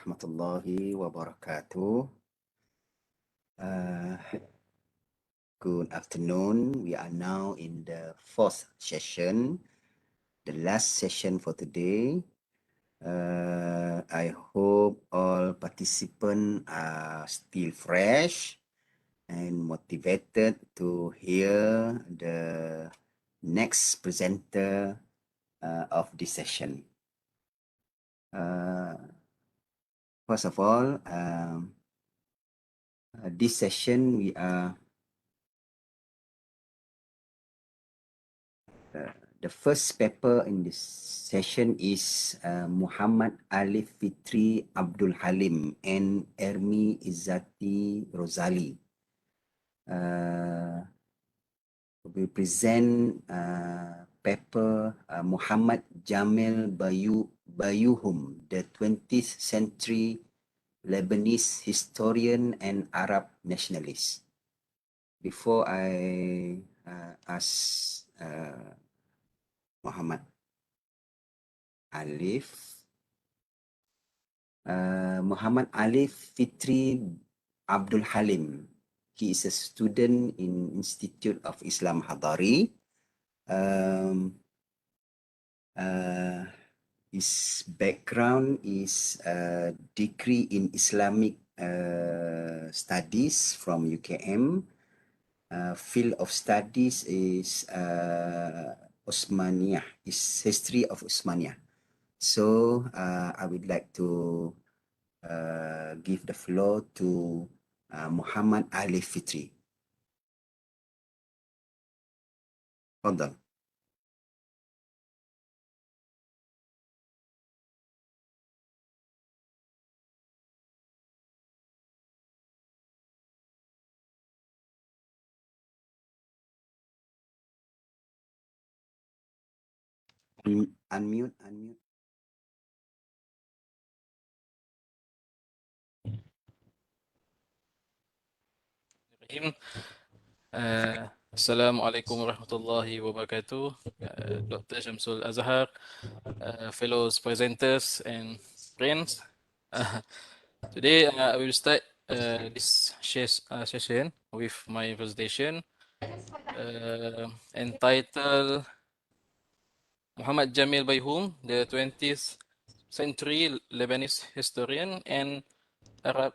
Warahmatullahi wabarakatuh. Good afternoon. We are now in the fourth session, the last session for today. I hope all participants are still fresh and motivated to hear the next presenter of this session. First of all, this session we are the first paper in this session is Muhammad Alif Fitri Abdul Halim and Ermi Izzati Rosali. We present paper Muhammad Jamil Bayyuhum, the 20th century Lebanese historian and Arab nationalist. Before I ask Muhammad Alif, Muhammad Alif Fitri Abdul Halim. He is a student in Institute of Islam Hadari. His background is a degree in Islamic studies from UKM. Field of studies is Osmaniyah, is history of Osmaniyah. So I would like to give the floor to Muhammad Ali Fitri. تفضل. Unmute. Assalamualaikum warahmatullahi wabarakatuh. Dr. Shamsul Azhar, fellows, presenters, and friends. Today, I will start this session with my presentation entitled Muhammad Jamil Bayyuhum, the 20th century Lebanese historian and Arab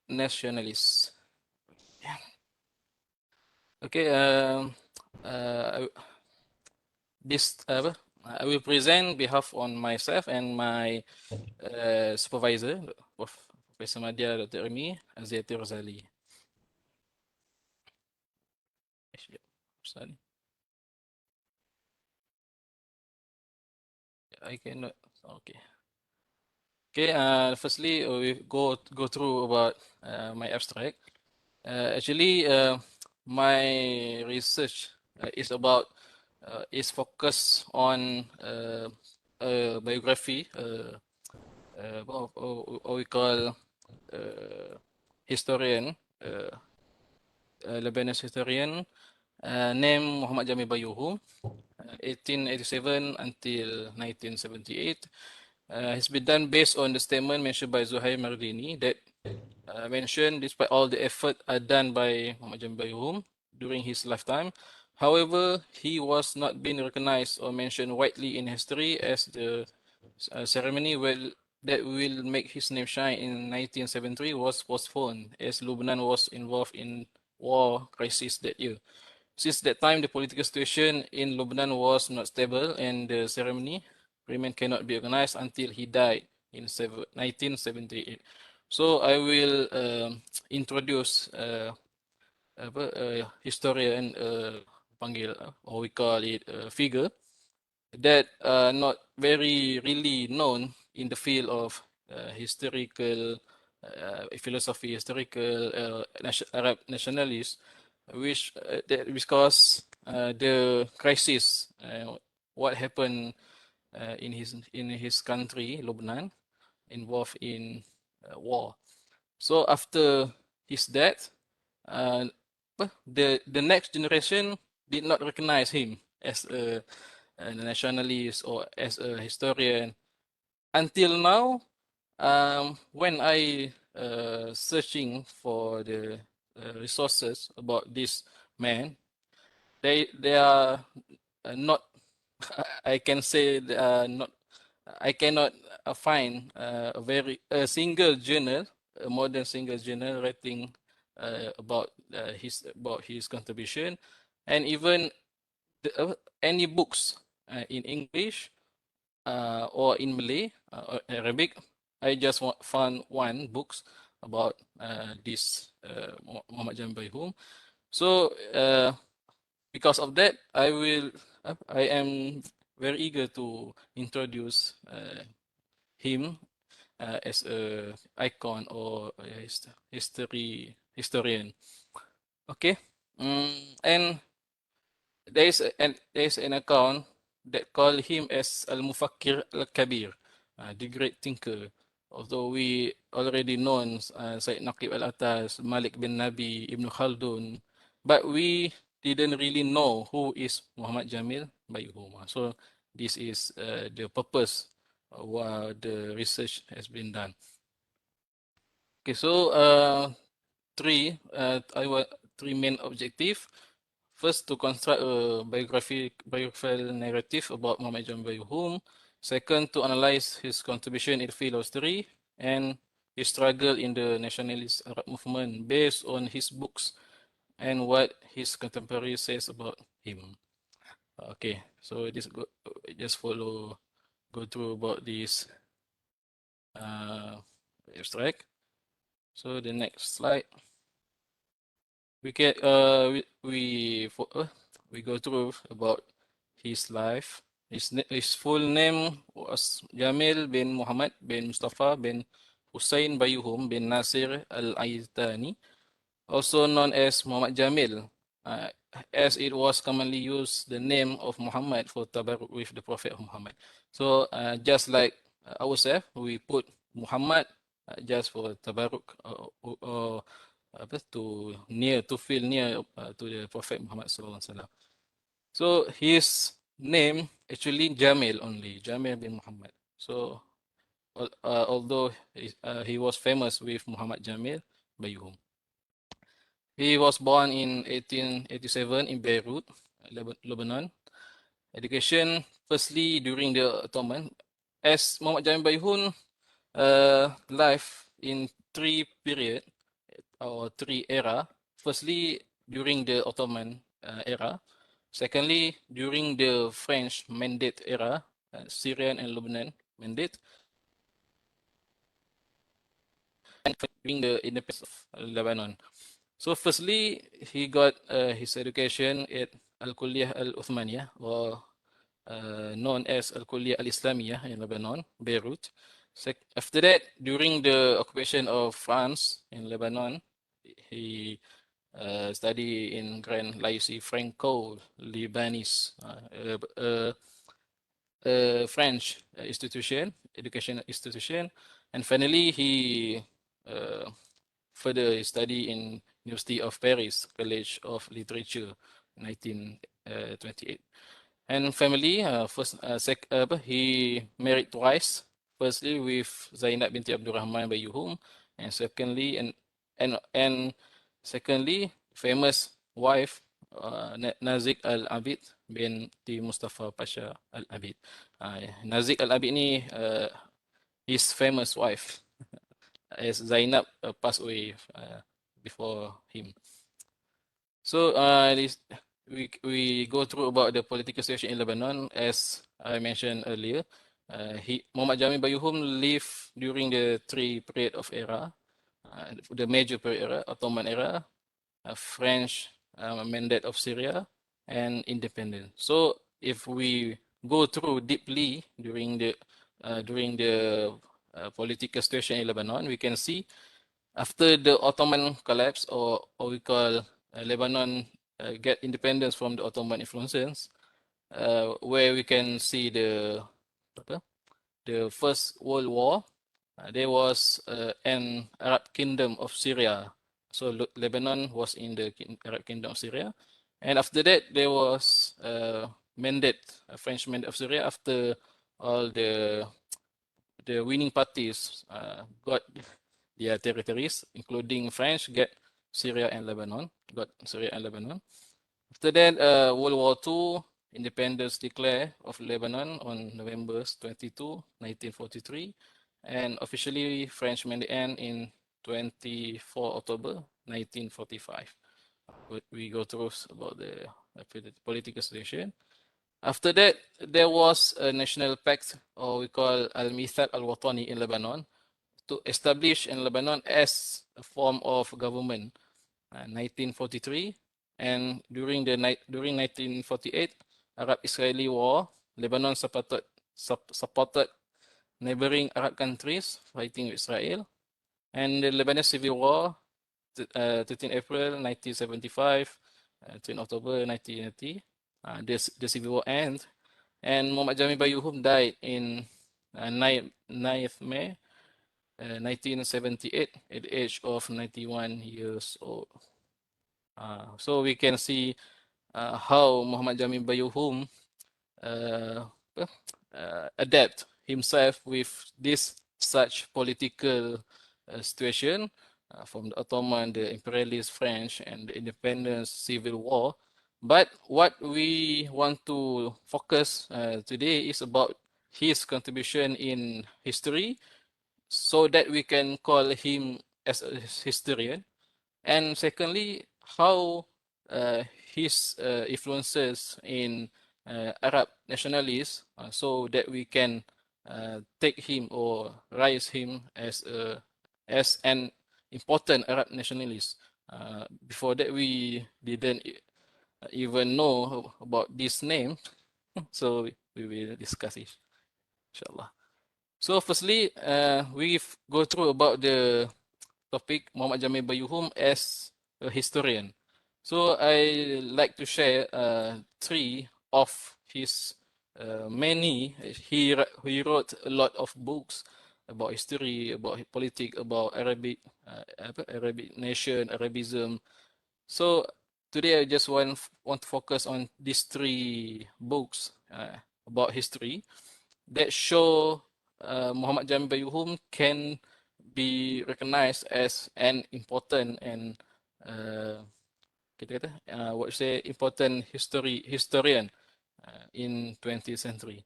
nationalist. Okay, I will present behalf on myself and my supervisor, Professor Madya Dr. Ermi Izzati Rosali. I cannot. Okay. Okay. Firstly, we go through about my abstract. Actually, my research is focused on a biography, what we call historian, Lebanese historian, named Muhammad Jamil Bayyuhum, 1887 until 1978. Has been done based on the statement mentioned by Zuhair Mardini that mentioned despite all the effort done by Muhammad Jamil Bayyuhum during his lifetime, however, he was not being recognized or mentioned widely in history as the ceremony that will make his name shine in 1973 was postponed as Lebanon was involved in war crisis that year. Since that time, the political situation in Lebanon was not stable and the ceremony cannot be organized until he died in 1978. So I will introduce historian panggil or we call it figure that not very really known in the field of historical philosophy, historical Arab nationalists, which because the crisis, what happened in his country, Lebanon, involved in war. So after his death, the next generation did not recognize him as a nationalist or as a historian. Until now, when I searching for the resources about this man, they are not. I can say they are not. I cannot find a single journal, a modern single journal writing about his contribution, and even any books in English or in Malay or Arabic. I just found one books about this Muhammad Jamil Bayyuhum. So because of that, I am very eager to introduce him as a icon or a historian. Okay, and there is an account that call him as Al-Mufakkir Al-Kabir, the great thinker. Although we already known Said Naqib Al-Atas, Malik bin Nabi, Ibn Khaldun, but we didn't really know who is Muhammad Jamil Bayyuhum. So this is the purpose why the research has been done. Okay, so three main objective. First, to construct a biographical narrative about Muhammad Jamil Bayyuhum. Second, to analyze his contribution in the field of history and his struggle in the nationalist Arab movement based on his books and what his contemporaries says about him. Okay, so just go through about this abstract. So the next slide. We can we go through about his life. His full name was Jamil bin Muhammad bin Mustafa bin Hussein Bayyuhum bin Nasir Al-Aitani, also known as Muhammad Jamil, uh, as it was commonly used the name of Muhammad for tabarruk with the Prophet Muhammad. So just like ourselves, we put Muhammad just for tabarruk or to feel near to the Prophet Muhammad Sallallahu Alaihi Wasallam. So his name actually Jamil only, Jamil bin Muhammad. So although he was famous with Muhammad Jamil Bayyuhum. He was born in 1887 in Beirut, Lebanon. Education, firstly during the Ottoman, as Muhammad Jamil Bayyuhum life in three period or three era. Firstly, during the Ottoman era. Secondly, during the French Mandate era, Syrian and Lebanon Mandate. And during the independence of Lebanon. So firstly, he got his education at Al-Kulliyah Al-Uthmaniyah, or known as Al-Kulliyah Al-Islamiyah in Lebanon, Beirut. After that, during the occupation of France in Lebanon, he studied in Grand Lycée Franco Lebanese, French institution, educational institution, and finally he further study in University of Paris College of Literature, 1928. And family, he married twice. Firstly with Zainab binti Abdurrahman Bayyuhum, and secondly, famous wife Nazik Al-Abid binti Mustafa Pasha Al-Abid. Nazik Al-Abid ni his famous wife, as Zainab passed away before him. So we go through about the political situation in Lebanon. As I mentioned earlier, Muhammad Jamil Bayyuhum lived during the three period of era, the major period era, Ottoman era, French Mandate of Syria, and independence. So if we go through deeply during the political situation in Lebanon, we can see after the Ottoman collapse, or we call Lebanon get independence from the Ottoman influences, where we can see the First World War. There was an Arab Kingdom of Syria. So Lebanon was in the Arab Kingdom of Syria. And after that, there was a French mandate of Syria after all the the winning parties got their territories, including French get Syria and Lebanon, got Syria and Lebanon. After that, World War II, independence declared of Lebanon on November 22, 1943, and officially French made the end in 24 October 1945. We go through about the political situation. After that, there was a national pact, or we call Al-Mithaq Al-Watani in Lebanon, to establish in Lebanon as a form of government. 1943, and during 1948 Arab-Israeli war, Lebanon supported neighboring Arab countries fighting Israel, and the Lebanese Civil War, 13 April 1975, 10 October 1980, the Civil War ended, and Muhammad Jamil Bayyuhum died in 9th May 1978 at the age of 91 years old. So we can see how Muhammad Jamil Bayyuhum adapt himself with this such political situation from the Ottoman, the imperialist French, and the independence civil war. But what we want to focus today is about his contribution in history, so that we can call him as a historian. And secondly, how his influences in Arab nationalists, so that we can take him or raise him as an important Arab nationalist. Before that, we didn't even know about this name, so we will discuss it, inshallah. So firstly, we go through about the topic Muhammad Jamil Bayyuhum as a historian. So I like to share three of his many. He wrote a lot of books about history, about politics, about Arabic, Arabic nation, Arabism. So today I just want to focus on these three books about history that show Muhammad Jamil Bayyuhum can be recognized as an important and kita kata what you say important historian in 20th century.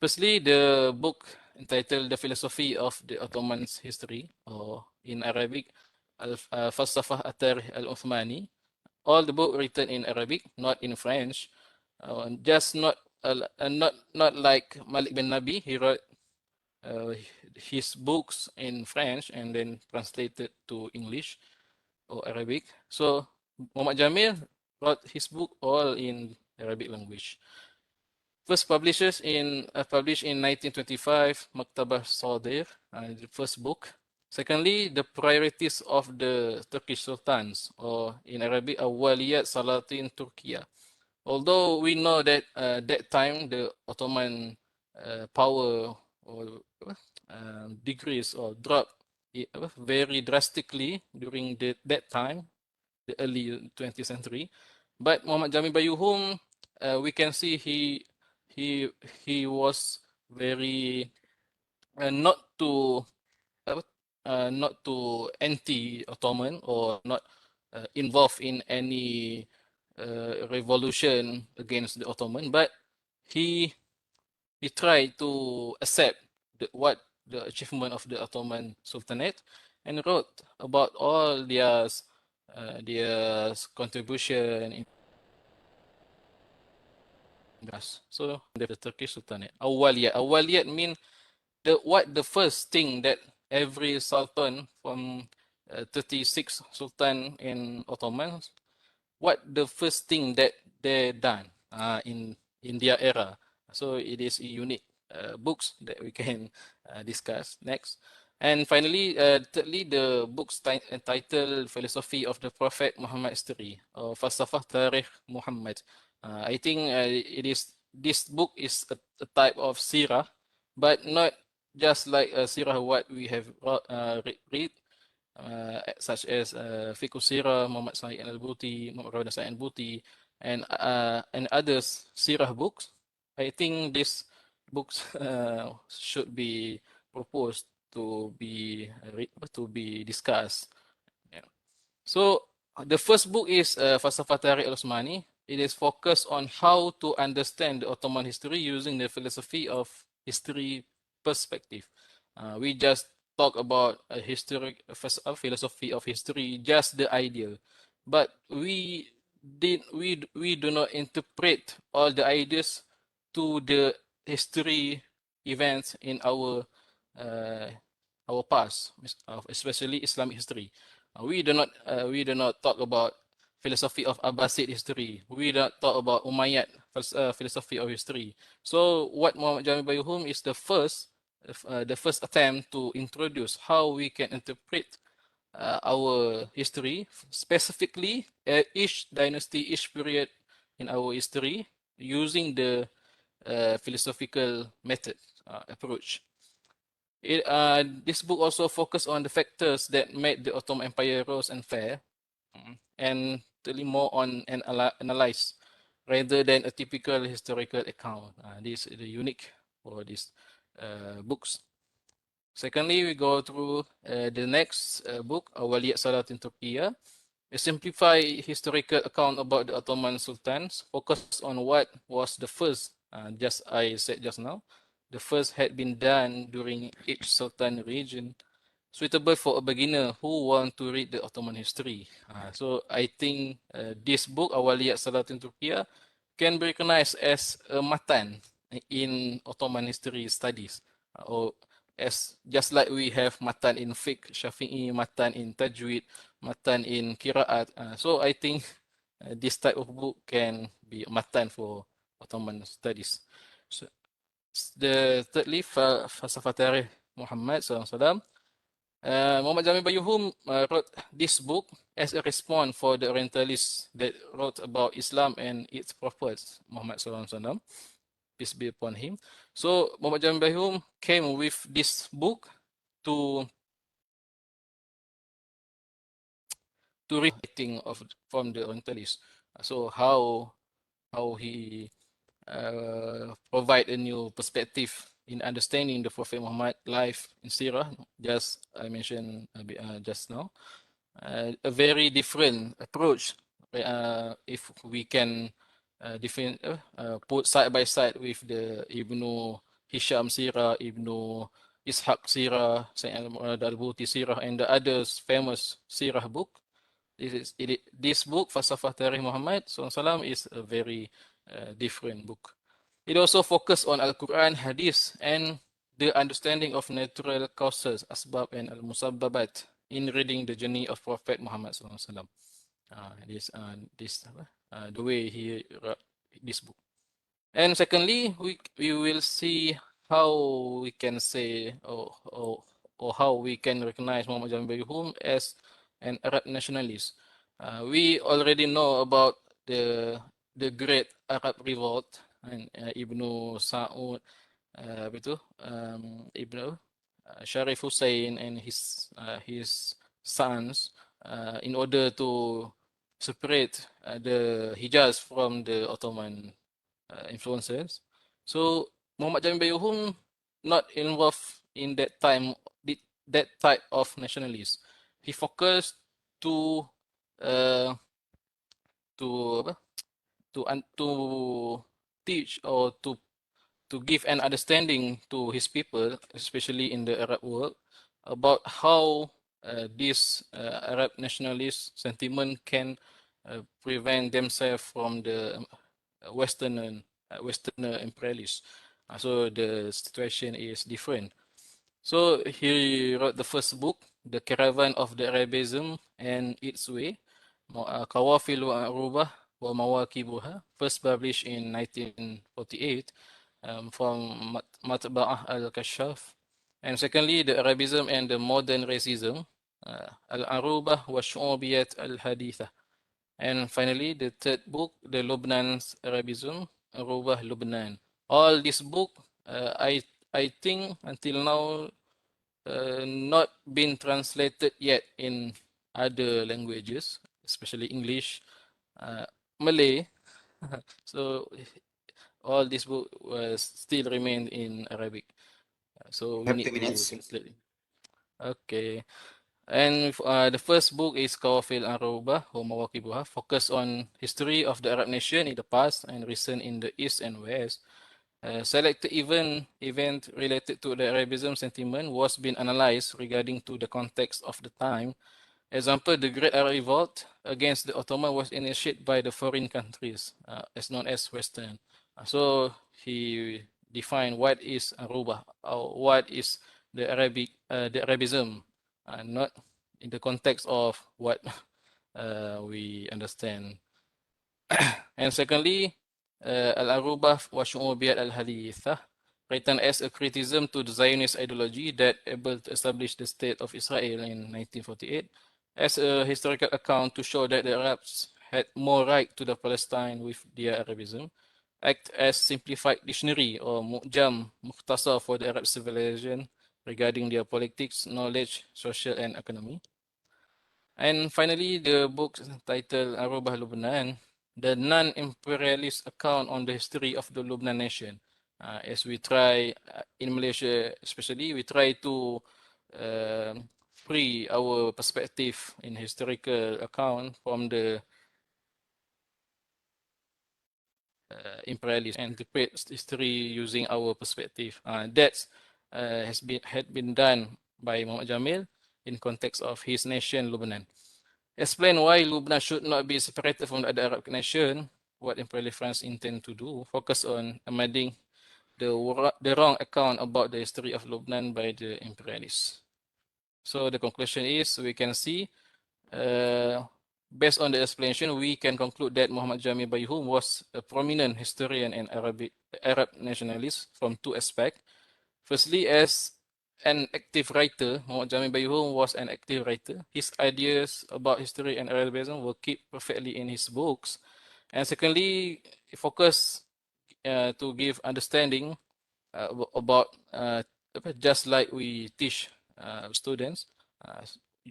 Firstly, the book entitled The Philosophy of the Ottoman History, or in Arabic, Al-Falsafah At-Tarikh Al-Uthmani. All the book written in Arabic, not in French. Just not like Malik bin Nabi. He wrote his books in French and then translated to English or Arabic. So Muhammad Jamil wrote his book all in Arabic language. First published in 1925, Maktabah Sadir, the first book. Secondly, the priorities of the Turkish sultans, or in Arabic, Awaliyat Salatin Turkiya. Although we know that that time the Ottoman power or decrease or drop very drastically during that time, the early 20th century. But Muhammad Jamil Bayyuhum, we can see he was very not to anti-Ottoman or not involved in any revolution against the Ottoman, but he tried to accept what the achievement of the Ottoman Sultanate and wrote about all their contribution in gas. So the Turkish Sultanate. Awaliyat mean the first thing that every sultan from 36 sultan in Ottoman, what the first thing that they done in their era. So it is unique books that we can discuss next. And finally, thirdly, the books entitled Philosophy of the Prophet Muhammad History, or Falsafah Tarikh Muhammad. I think this book is a type of sirah, but not just like a sirah what we have read, such as Fiqh Sirah, Muhammad Sa'id al-Buti, Muhammad Rawda Sa'id al-Buti, and others sirah books. I think these books should be proposed to be discussed. Yeah. So the first book is Falsafah Tarikh al-Osmani. It is focused on how to understand the Ottoman history using the philosophy of history perspective. We just talk about a philosophy of history, just the ideal, but we do not interpret all the ideas to the history events in uh, our past, especially Islamic history. We do not talk about philosophy of Abbasid history. We do not talk about Umayyad philosophy of history. So what Muhammad Jamil Bayyuhum is the first attempt to introduce how we can interpret our history, specifically each dynasty, each period in our history, using the philosophical method approach. This book also focused on the factors that made the Ottoman Empire rose and fell, and really more on an analyze rather than a typical historical account. This is the unique for these books. Secondly, we go through the next book, Awaliyat Salatin Turkiya, a simplified historical account about the Ottoman sultans, focused on what was the first, just I said just now, the first had been done during each sultan region, suitable for a beginner who want to read the Ottoman history. So I think this book, Awaliyat Salatin Turkiya, can be recognized as a matan in Ottoman history studies, or as just like we have matan in fiqh, Shafi'i, matan in tajwid, matan in qiraat. So I think this type of book can be a matan for Ottoman studies. So the thirdly, Falsafah Tarikh Muhammad SAW. Muhammad Jamil Bayyuhum wrote this book as a response for the Orientalists that wrote about Islam and its prophets, Muhammad SAW, peace be upon him. So Muhammad Jamil Bayyuhum came with this book to writing of from the Orientalists. So how he provide a new perspective in understanding the Prophet Muhammad life in Sirah, just I mentioned just now. A very different approach if we can put side by side with the Ibnu Hisham Sirah, Ibnu Ishaq Sirah, Sayyid al-Buti Sirah, and the others famous Sirah book. This book, Falsafah Tarikh Muhammad SAW, is a very different book. It also focuses on Al-Quran, Hadith, and the understanding of natural causes, Asbab and Al-Musabbabat, in reading the journey of Prophet Muhammad SAW. The way he wrote this book. And secondly, we will see how we can say or how we can recognize Muhammad Jamil Bayyuhum as an Arab nationalist. We already know about the Great Arab Revolt and Ibnu Sa'ud, Ibnu Sharif Hussein and his sons in order to separate the Hijaz from the Ottoman influences. So Muhammad Jamil Bayyuhum not involved in that time that type of nationalist. He focused to uh, to to teach or to give an understanding to his people, especially in the Arab world, about how this Arab nationalist sentiment can prevent themselves from the Westerner imperialists. So the situation is different. So he wrote the first book, The Caravan of the Arabism and Its Way, Kawafilu Arubah wa Mawakibuha, first published in 1948 from Matba'ah al-Kashaf. And secondly, The Arabism and the Modern Racism, Al-Arubah wa Shu'ubiyat al-Haditha. And finally, the third book, The Lebanese Arabism, Arubah Lebanon. All this book, I think until now not been translated yet in other languages, especially English, Malay. So all this book was still remained in Arabic. So we Have need 2 minutes. to translate. Okay. And the first book is Kawafil Aruba, or Mawakibuha, focus on history of the Arab nation in the past and recent in the East and West. Selected event related to the Arabism sentiment was being analyzed regarding to the context of the time. Example, the Great Arab Revolt against the Ottoman was initiated by the foreign countries, as known as Western. So he defined what is Aruba, or what is the Arabism, not in the context of what we understand. And secondly, Al-Arubah wa Shu'ubiyat al-Hadithah, written as a criticism to the Zionist ideology that able to establish the state of Israel in 1948, as a historical account to show that the Arabs had more right to the Palestine with their Arabism, act as simplified dictionary or Mu'jam Mukhtasar for the Arab civilization regarding their politics, knowledge, social and economy. And finally, the book titled Arubah Lubnan, the non-imperialist account on the history of the Lubnan nation. As we try, in Malaysia especially, we try to free our perspective in historical account from the imperialist and interpret history using our perspective. That had been done by Muhammad Jamil in context of his nation, Lebanon. Explain why Lebanon should not be separated from the other Arab nation, what Imperial France intend to do, focus on amending the wrong account about the history of Lebanon by the imperialists. So the conclusion is, we can see, based on the explanation, we can conclude that Muhammad Jamil Bayyuhum was a prominent historian and Arab nationalist from two aspects. Firstly, as an active writer, Muhammad Jamil Bayyuhum was an active writer. His ideas about history and Arabism were kept perfectly in his books. And secondly, he focused to give understanding about just like we teach students. Uh,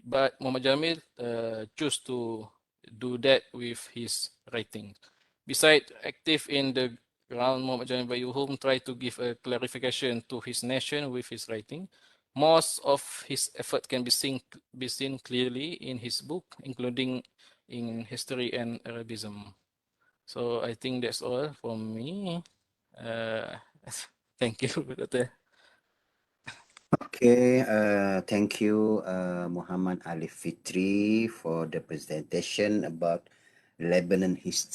but Muhammad Jamil chose to do that with his writing. Besides active in the ground, Muhammad Jamil Bayyuhum tried to give a clarification to his nation with his writing. Most of his effort can be seen clearly in his book, including in history and Arabism. So I think that's all from me. Uh, thank you, Dr. Okay, thank you, Muhammad Ali Fitri, for the presentation about Lebanon history.